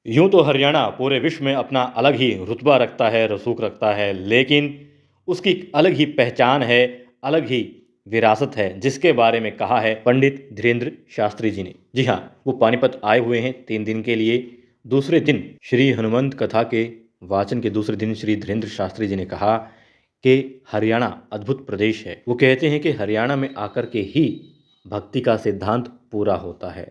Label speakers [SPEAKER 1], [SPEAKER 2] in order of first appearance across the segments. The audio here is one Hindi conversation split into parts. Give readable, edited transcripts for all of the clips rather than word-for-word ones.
[SPEAKER 1] यूं तो हरियाणा पूरे विश्व में अपना अलग ही रुतबा रखता है, रसूख रखता है, लेकिन उसकी एक अलग ही पहचान है, अलग ही विरासत है, जिसके बारे में कहा है पंडित धीरेन्द्र शास्त्री जी ने। जी हाँ, वो पानीपत आए हुए हैं 3 दिन के लिए। दूसरे दिन श्री हनुमंत कथा के वाचन के दूसरे दिन श्री धीरेन्द्र शास्त्री जी ने कहा कि हरियाणा अद्भुत प्रदेश है। वो कहते हैं कि हरियाणा में आकर के ही भक्ति का सिद्धांत पूरा होता है।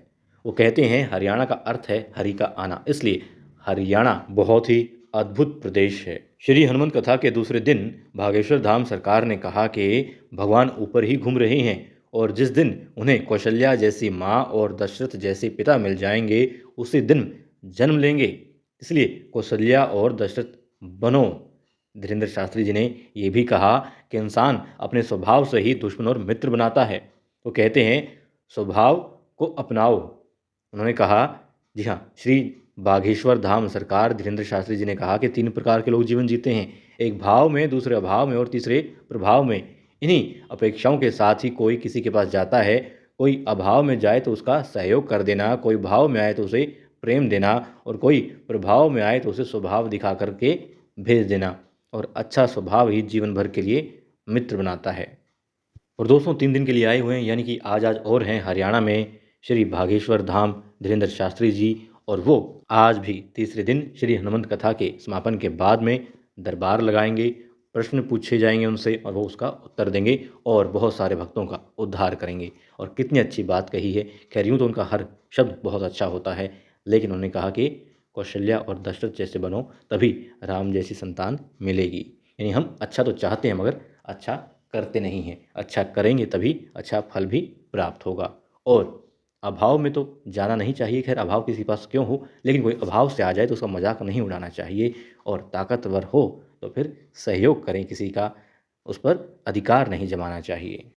[SPEAKER 1] वो कहते हैं हरियाणा का अर्थ है हरि का आना, इसलिए हरियाणा बहुत ही अद्भुत प्रदेश है। श्री हनुमंत कथा के दूसरे दिन भागेश्वर धाम सरकार ने कहा कि भगवान ऊपर ही घूम रहे हैं और जिस दिन उन्हें कौशल्या जैसी माँ और दशरथ जैसे पिता मिल जाएंगे उसी दिन जन्म लेंगे, इसलिए कौशल्या और दशरथ बनो। धीरेन्द्र शास्त्री जी ने यह भी कहा कि इंसान अपने स्वभाव से ही दुश्मन और मित्र बनाता है। वो कहते हैं स्वभाव को अपनाओ। उन्होंने कहा, जी हाँ, श्री बागेश्वर धाम सरकार धीरेन्द्र शास्त्री जी ने कहा कि 3 प्रकार के लोग जीवन जीते हैं, एक भाव में, दूसरे अभाव में और तीसरे प्रभाव में। इन्हीं अपेक्षाओं के साथ ही कोई किसी के पास जाता है, कोई अभाव में जाए तो उसका सहयोग कर देना, कोई भाव में आए तो उसे प्रेम देना और कोई प्रभाव में आए तो उसे स्वभाव दिखा करके भेज देना। और अच्छा स्वभाव ही जीवन भर के लिए मित्र बनाता है। और दोस्तों 3 दिन के लिए आए हुए हैं, यानी कि आज और हैं हरियाणा में श्री भागेश्वर धाम धीरेन्द्र शास्त्री जी, और वो आज भी तीसरे दिन श्री हनुमंत कथा के समापन के बाद में दरबार लगाएंगे, प्रश्न पूछे जाएंगे उनसे और वो उसका उत्तर देंगे और बहुत सारे भक्तों का उद्धार करेंगे। और कितनी अच्छी बात कही है। खैर यूँ तो उनका हर शब्द बहुत अच्छा होता है, लेकिन उन्होंने कहा कि कौशल्या और दशरथ जैसे बनो तभी राम जैसी संतान मिलेगी। यानी हम अच्छा तो चाहते हैं मगर अच्छा करते नहीं हैं, अच्छा करेंगे तभी अच्छा फल भी प्राप्त होगा। और अभाव में तो जाना नहीं चाहिए, खैर अभाव किसी के पास क्यों हो, लेकिन कोई अभाव से आ जाए तो उसका मजाक नहीं उड़ाना चाहिए। और ताकतवर हो तो फिर सहयोग करें किसी का, उस पर अधिकार नहीं जमाना चाहिए।